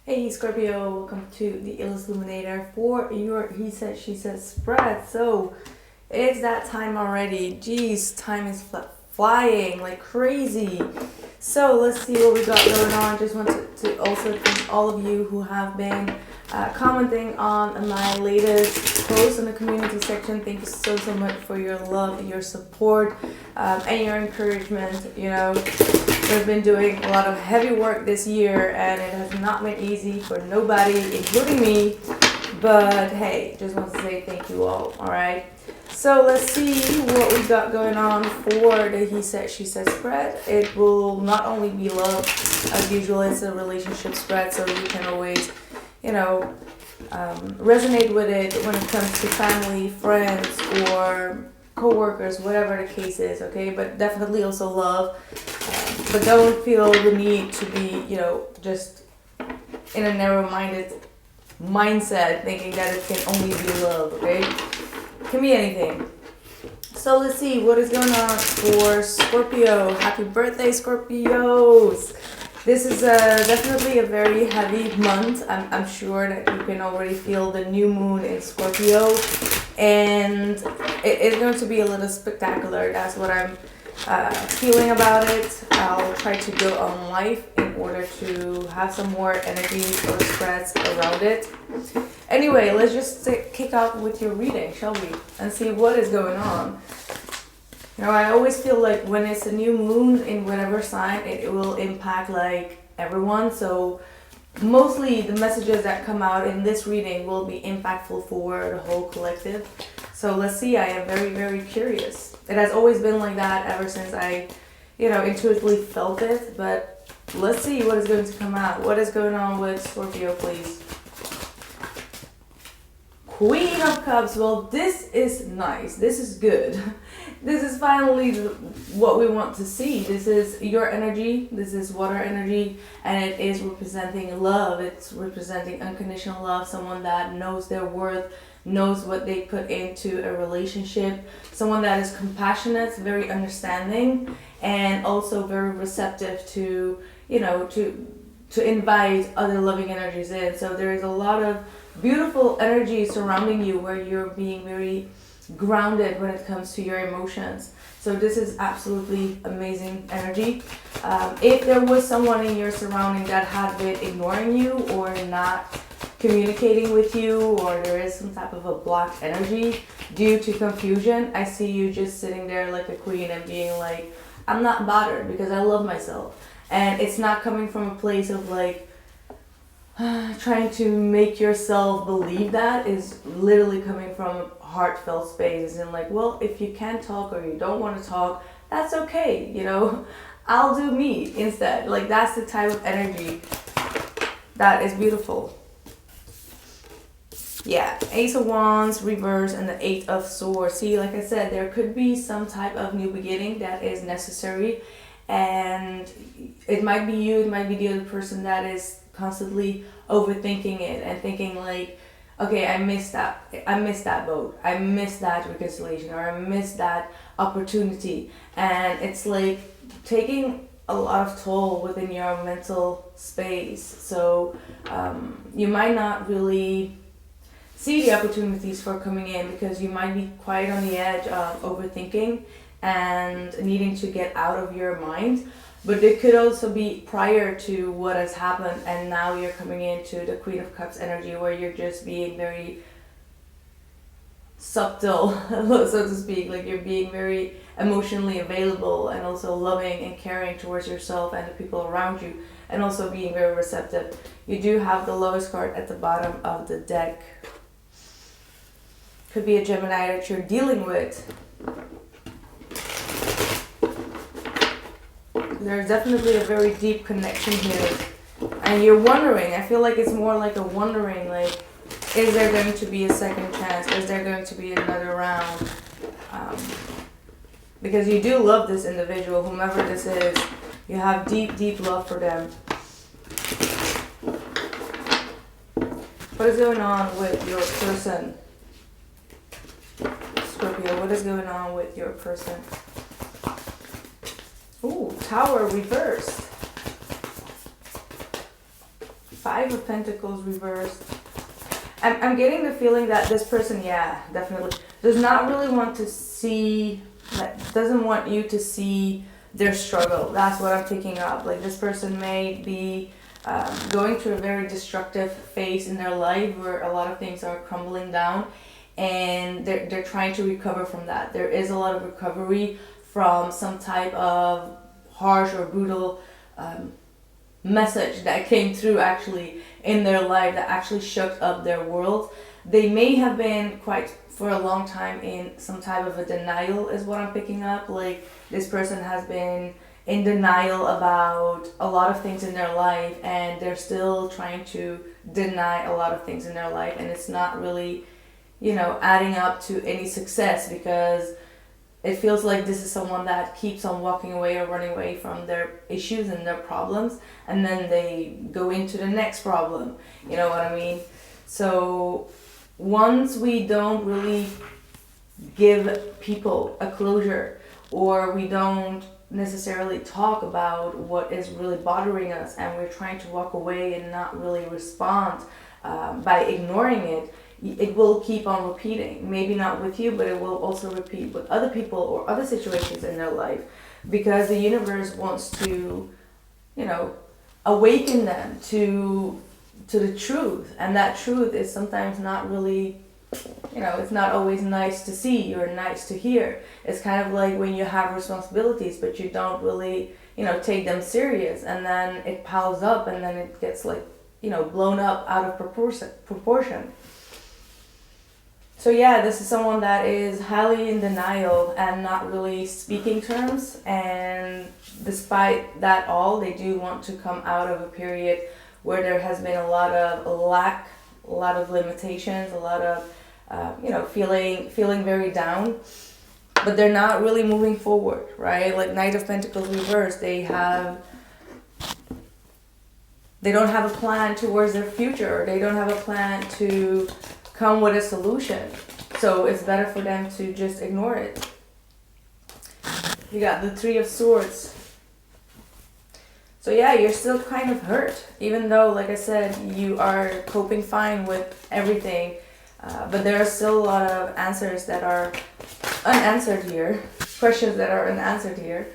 Hey Scorpio, welcome to the Illuminator for your He Said, She Said spread. So it's that time already. Jeez, time is flying like crazy. So let's see what we got going on. Just want to also thank all of you who have been commenting on my latest post in the community section. Thank you so much for your love, your support, and your encouragement. You know, we've been doing a lot of heavy work this year, and it has not been easy for nobody, including me. But hey, just want to say thank you all. All right. So let's see what we got going on for the He Said, She Said spread. It will not only be love, as usual, it's a relationship spread, so you can always, resonate with it when it comes to family, friends, or co-workers, whatever the case is, okay? But definitely also love. But don't feel the need to be, just in a narrow-minded mindset, thinking that it can only be love, okay? Can be anything. So let's see what is going on for Scorpio. Happy birthday, Scorpios. This is definitely a very heavy month. I'm sure that you can already feel the new moon in Scorpio, and it's going to be a little spectacular. That's what I'm feeling about it. I'll try to go on live in order to have some more energy or spreads around it. Anyway, let's just kick off with your reading, shall we? And see what is going on. I always feel like when it's a new moon in whatever sign, it will impact like everyone. So mostly the messages that come out in this reading will be impactful for the whole collective. So let's see, I am very, very curious. It has always been like that ever since I, intuitively felt it. But let's see what is going to come out. What is going on with Scorpio, please? Queen of Cups. Well, this is nice. This is good. This is finally what we want to see. This is your energy. This is water energy. And it is representing love. It's representing unconditional love. Someone that knows their worth, knows what they put into a relationship. Someone that is compassionate, very understanding, and also very receptive to, to invite other loving energies in. So there is a lot of beautiful energy surrounding you where you're being very grounded when it comes to your emotions. So this is absolutely amazing energy. If there was someone in your surrounding that had been ignoring you or not communicating with you, or there is some type of a blocked energy due to confusion, I see you just sitting there like a queen and being like, I'm not bothered because I love myself. And it's not coming from a place of like trying to make yourself believe that. Is literally coming from a heartfelt space and like, well, if you can't talk or you don't want to talk, that's okay, I'll do me instead. Like, that's the type of energy that is beautiful. Yeah, Ace of Wands, reverse, and the Eight of Swords. See, like I said, there could be some type of new beginning that is necessary, and it might be you, it might be the other person that is constantly overthinking it and thinking like, okay, I missed that boat, I missed that reconciliation, or I missed that opportunity. And it's like taking a lot of toll within your mental space. So you might not really see the opportunities for coming in because you might be quite on the edge of overthinking and needing to get out of your mind. But it could also be prior to what has happened, and now you're coming into the Queen of Cups energy where you're just being very subtle, so to speak. Like, you're being very emotionally available and also loving and caring towards yourself and the people around you, and also being very receptive. You do have the Lovers card at the bottom of the deck. Could be a Gemini that you're dealing with. There's definitely a very deep connection here. And you're wondering, I feel like it's more like a wondering, like, is there going to be a second chance? Is there going to be another round? Because you do love this individual, whomever this is. You have deep, deep love for them. What is going on with your person? Scorpio, what is going on with your person? Ooh, Tower reversed. Five of Pentacles reversed. I'm getting the feeling that this person, yeah, definitely, does not really want to see, doesn't want you to see their struggle. That's what I'm picking up. Like, this person may be going through a very destructive phase in their life where a lot of things are crumbling down, and they're trying to recover from that. There is a lot of recovery from some type of harsh or brutal message that came through actually in their life that actually shook up their world. They may have been quite for a long time in some type of a denial is what I'm picking up. Like, this person has been in denial about a lot of things in their life, and they're still trying to deny a lot of things in their life, and it's not really, adding up to any success, because it feels like this is someone that keeps on walking away or running away from their issues and their problems, and then they go into the next problem. You know what I mean? So once we don't really give people a closure, or we don't necessarily talk about what is really bothering us, and we're trying to walk away and not really respond by ignoring it, it will keep on repeating. Maybe not with you, but it will also repeat with other people or other situations in their life, because the universe wants to, awaken them to the truth. And that truth is sometimes not really, it's not always nice to see or nice to hear. It's kind of like when you have responsibilities, but you don't really, take them serious, and then it piles up, and then it gets blown up out of proportion. So yeah, this is someone that is highly in denial and not really speaking terms, and despite that all, they do want to come out of a period where there has been a lot of lack, a lot of limitations, a lot of feeling very down, but they're not really moving forward, right? Like Knight of Pentacles reversed, they don't have a plan towards their future. They don't have a plan to come with a solution. So it's better for them to just ignore it. You got the Three of Swords. So yeah, you're still kind of hurt, even though, like I said, you are coping fine with everything. But there are still a lot of answers that are unanswered here, questions that are unanswered here.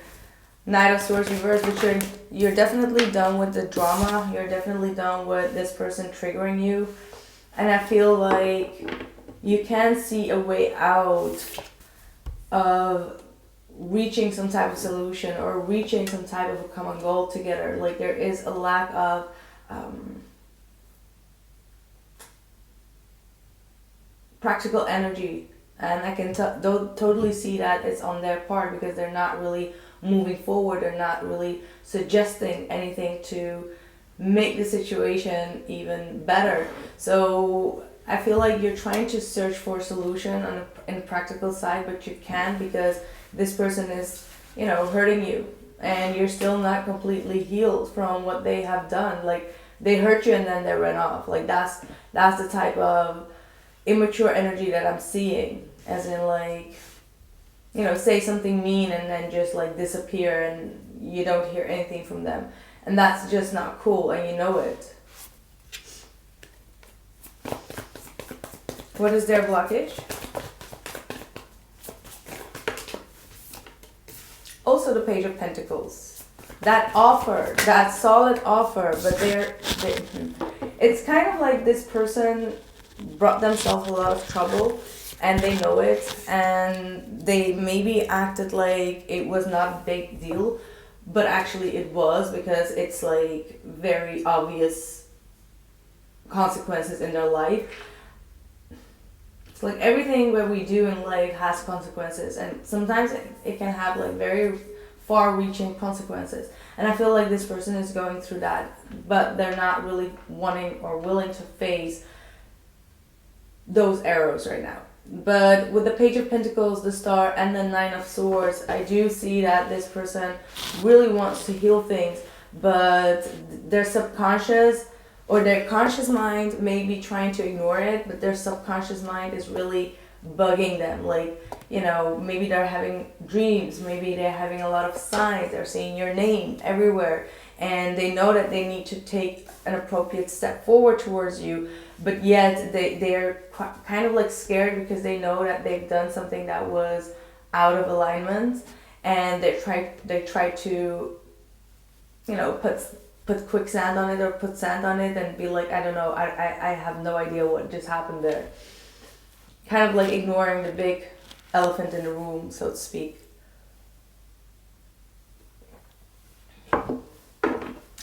Knight of Swords reversed, but you're definitely done with the drama. You're definitely done with this person triggering you. And I feel like you can see a way out of reaching some type of solution or reaching some type of a common goal together. Like, there is a lack of practical energy, and I can totally see that it's on their part, because they're not really moving forward. They're not really suggesting anything to make the situation even better. So I feel like you're trying to search for a solution in the practical side, but you can't, because this person is, hurting you, and you're still not completely healed from what they have done. Like, they hurt you and then they ran off. Like, that's the type of immature energy that I'm seeing, as in, like, say something mean and then just disappear, and you don't hear anything from them. And that's just not cool, and you know it. What is their blockage? Also the Page of Pentacles. That offer, that solid offer, but it's kind of like this person brought themselves a lot of trouble, and they know it, and they maybe acted like it was not a big deal, but actually it was, because it's very obvious consequences in their life. It's like everything that we do in life has consequences, and sometimes it can have very far-reaching consequences. And I feel like this person is going through that, but they're not really wanting or willing to face those arrows right now. But with the Page of Pentacles, the Star, and the Nine of Swords, I do see that this person really wants to heal things, but their subconscious or their conscious mind may be trying to ignore it, but their subconscious mind is really bugging them. Maybe they're having dreams, maybe they're having a lot of signs, they're seeing your name everywhere, and they know that they need to take an appropriate step forward towards you, but yet they're kind of like scared because they know that they've done something that was out of alignment, and they try to, you know, put quicksand on it or put sand on it and be like, I don't know, I have no idea what just happened there. Kind of like ignoring the big elephant in the room, so to speak.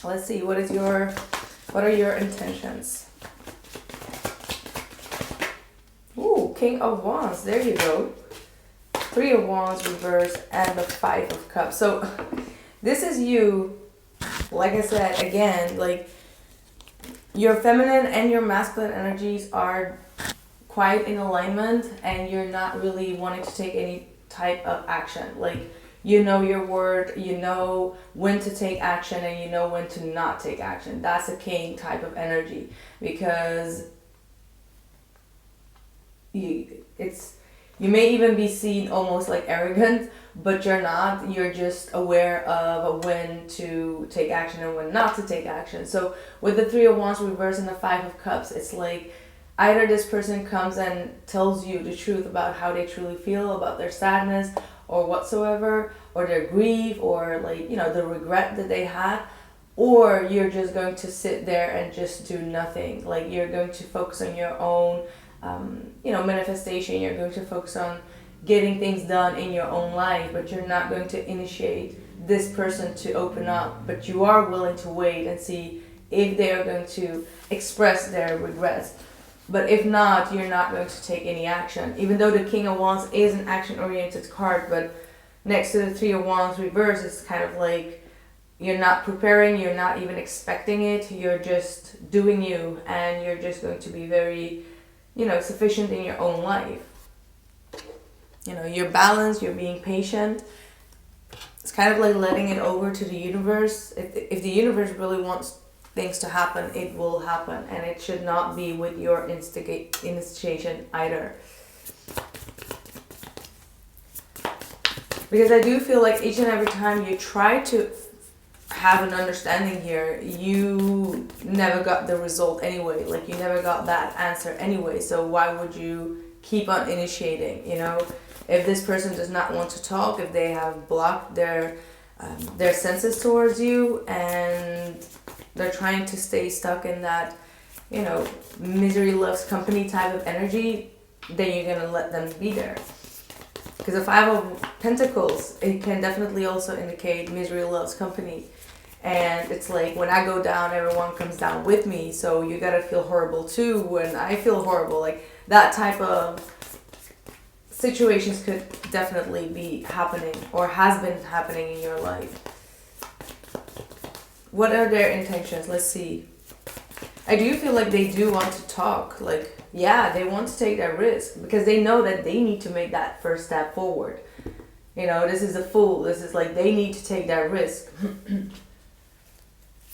Let's see, what are your intentions? Ooh, King of Wands, there you go. 3 of Wands reverse and the 5 of Cups. So this is you, like I said, again, like your feminine and your masculine energies are quite in alignment, and you're not really wanting to take any type of action. Like, you know your word, you know when to take action, and you know when to not take action. That's a King type of energy, because you may even be seen almost like arrogant, but you're not. You're just aware of when to take action and when not to take action. So with the 3 of Wands reverse and the 5 of Cups, it's like either this person comes and tells you the truth about how they truly feel about their sadness or whatsoever, or their grief, or like, you know, the regret that they had, or you're just going to sit there and just do nothing. Like, you're going to focus on your own manifestation. You're going to focus on getting things done in your own life, but you're not going to initiate this person to open up, but you are willing to wait and see if they are going to express their regrets. But if not, you're not going to take any action. Even though the King of Wands is an action-oriented card, but next to the 3 of Wands reverse, it's kind of like you're not preparing, you're not even expecting it, you're just doing you, and you're just going to be very, sufficient in your own life. You're balanced, you're being patient. It's kind of like letting it over to the universe. If the universe really wants things to happen, it will happen, and it should not be with your instigation either. Because I do feel like each and every time you try to have an understanding here, you never got the result anyway. Like, you never got that answer anyway, so why would you keep on initiating? If this person does not want to talk, if they have blocked their senses towards you, and they're trying to stay stuck in that, misery loves company type of energy, then you're going to let them be there. Because the 5 of Pentacles, it can definitely also indicate misery loves company. And it's like, when I go down, everyone comes down with me. So you got to feel horrible too when I feel horrible. Like, that type of situations could definitely be happening, or has been happening in your life. What are their intentions? Let's see. I do feel like they do want to talk. Like, yeah, they want to take that risk because they know that they need to make that first step forward. This is a Fool. This is like, they need to take that risk.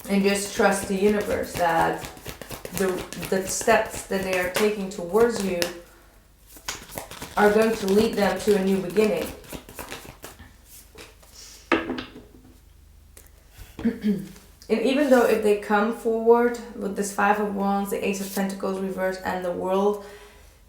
And just trust the universe that the steps that they are taking towards you are going to lead them to a new beginning. And even though if they come forward with this 5 of Wands, the Ace of Pentacles reversed, and the World,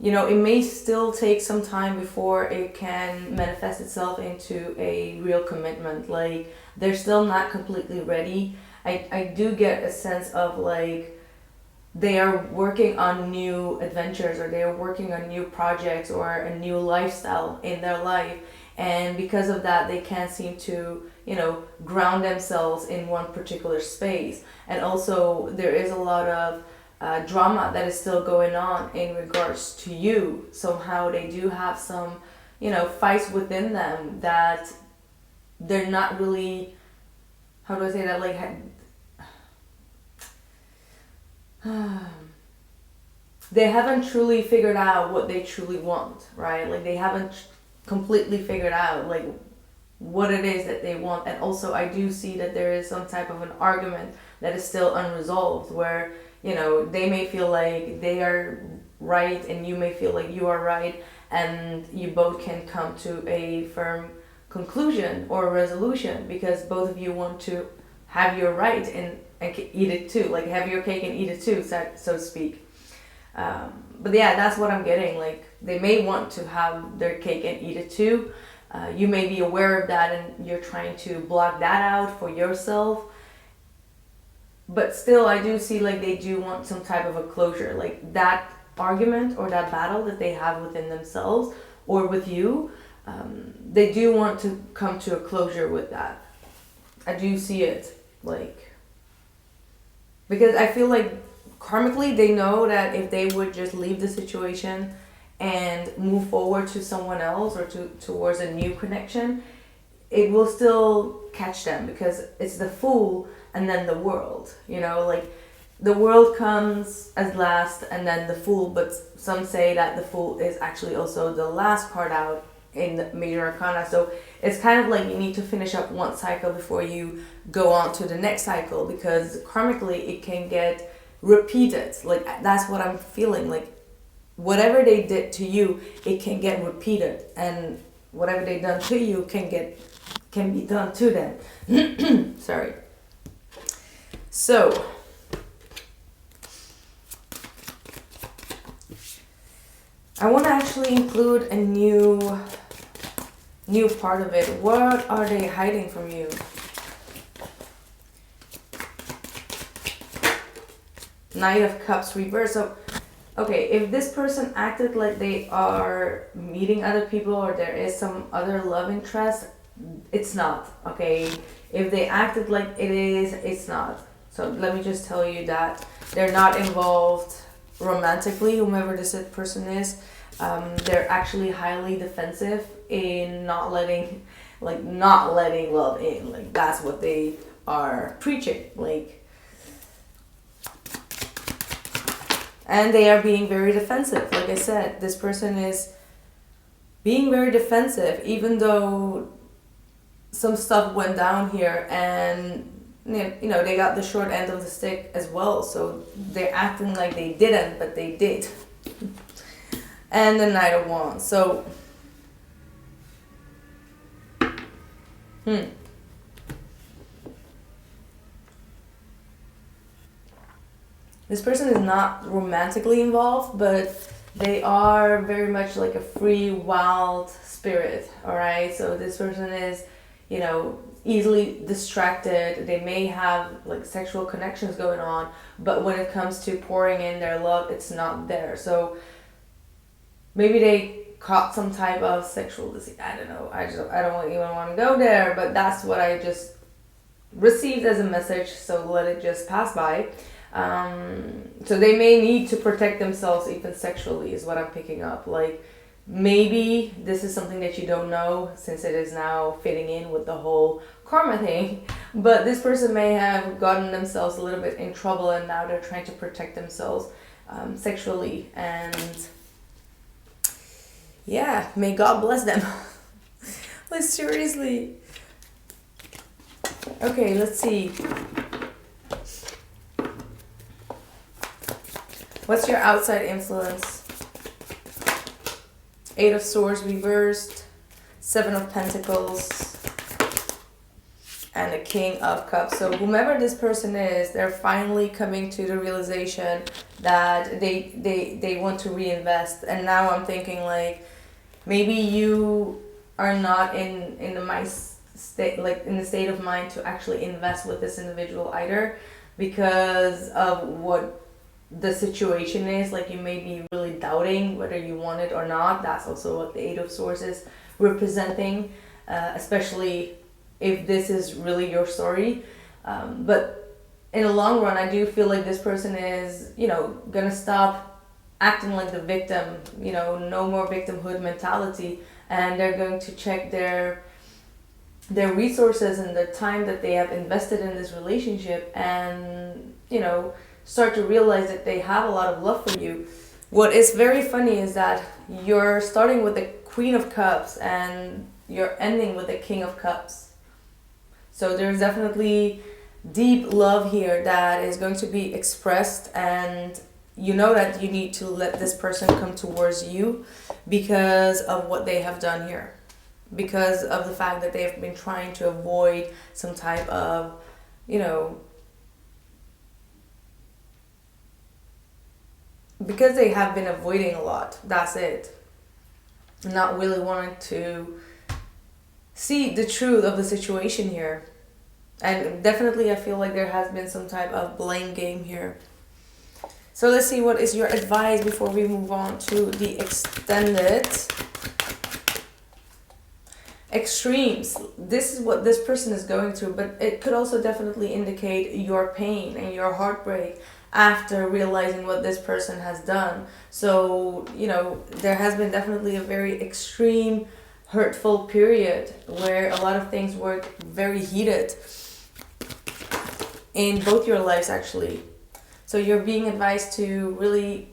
it may still take some time before it can manifest itself into a real commitment. Like, they're still not completely ready. I do get a sense of like they are working on new adventures, or they are working on new projects, or a new lifestyle in their life. And because of that, they can't seem to, ground themselves in one particular space. And also, there is a lot of drama that is still going on in regards to you. Somehow they do have some, fights within them that they're not really, how do I say that, like, they haven't truly figured out what they truly want, right? Like, they haven't completely figured out like what it is that they want. And also, I do see that there is some type of an argument that is still unresolved, where they may feel like they are right and you may feel like you are right, and you both can come to a firm conclusion or resolution, because both of you want to have your right and eat it too, like have your cake and eat it too, so to speak. But yeah, that's what I'm getting. Like they may want to have their cake and eat it too. You may be aware of that and you're trying to block that out for yourself. But still, I do see like they do want some type of a closure. Like that argument or that battle that they have within themselves or with you, they do want to come to a closure with that. I do see it. Like, because I feel like karmically they know that if they would just leave the situation and move forward to someone else or towards a new connection, it will still catch them, because it's the Fool and then the World, you know, like the World comes as last and then the Fool, but some say that the Fool is actually also the last card out in the major arcana. So it's kind of like you need to finish up one cycle before you go on to the next cycle, because karmically it can get repeated. Like that's what I'm feeling, like whatever they did to you, it can get repeated, and whatever they done to you can be done to them. Sorry. So I want to actually include a new part of it. What are they hiding from you? Knight of Cups reverse. So, okay, if this person acted like they are meeting other people or there is some other love interest, it's not, okay? If they acted like it is, it's not. So let me just tell you that they're not involved romantically, whomever this person is. They're actually highly defensive in not letting love in. Like that's what they are preaching. Like, and they are being very defensive. Like I said, this person is being very defensive, even though some stuff went down here, and you know they got the short end of the stick as well. So they're acting like they didn't, but they did. And the Knight of Wands. So, this person is not romantically involved, but they are very much like a free, wild spirit, alright? So this person is, you know, easily distracted. They may have like sexual connections going on, but when it comes to pouring in their love, it's not there. So maybe they caught some type of sexual disease. I don't know. I don't even want to go there, but that's what I just received as a message. So let it just pass by. So they may need to protect themselves even sexually is what I'm picking up. Like maybe this is something that you don't know, since it is now fitting in with the whole karma thing. But this person may have gotten themselves a little bit in trouble, and now they're trying to protect themselves sexually. And yeah, may God bless them. Like seriously. Okay, let's see. What's your outside influence? 8 of Swords reversed, 7 of Pentacles, and the King of Cups. So whomever this person is, they're finally coming to the realization that they want to reinvest. And now I'm thinking like, maybe you are not in the mind state, like in the state of mind to actually invest with this individual either, because of what the situation is. Like you may be really doubting whether you want it or not. That's also what the 8 of Swords is representing, especially if this is really your story. But in the long run, I do feel like this person is, you know, gonna stop acting like the victim, you know, no more victimhood mentality, and they're going to check their resources and the time that they have invested in this relationship, and, you know, start to realize that they have a lot of love for you. What is very funny is that you're starting with the Queen of Cups and you're ending with the King of Cups. So there's definitely deep love here that is going to be expressed, and you know that you need to let this person come towards you because of what they have done here. Because of the fact that they have been trying to avoid some type of you know, because they have been avoiding a lot. That's it. Not really wanting to see the truth of the situation here. And definitely I feel like there has been some type of blame game here. So let's see what is your advice before we move on to the extended. Extremes. This is what this person is going through, but it could also definitely indicate your pain and your heartbreak after realizing what this person has done. So, you know, there has been definitely a very extreme, hurtful period where a lot of things were very heated in both your lives, actually. So you're being advised to really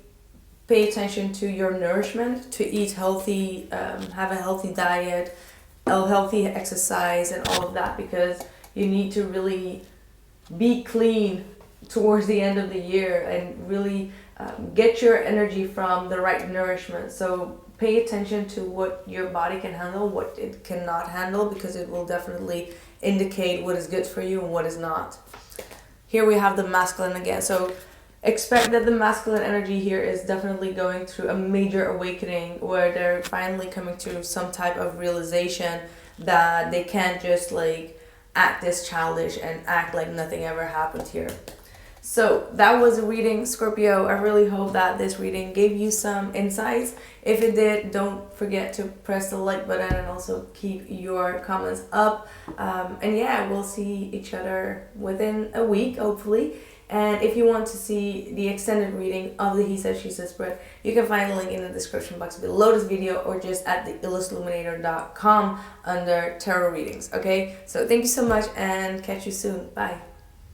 pay attention to your nourishment, to eat healthy, have a healthy diet, a healthy exercise and all of that, because you need to really be clean towards the end of the year and really get your energy from the right nourishment. So pay attention to what your body can handle, what it cannot handle, because it will definitely indicate what is good for you and what is not. Here we have the masculine again. So expect that the masculine energy here is definitely going through a major awakening where they're finally coming to some type of realization that they can't just like act this childish and act like nothing ever happened here. So that was a reading, Scorpio. I really hope that this reading gave you some insights. If it did, don't forget to press the like button and also keep your comments up. And yeah, we'll see each other within a week, hopefully. And if you want to see the extended reading of the He Said, She Said spread, you can find a link in the description box below this video or just at the illest.illuminator.com under tarot readings. Okay, so thank you so much and catch you soon. Bye.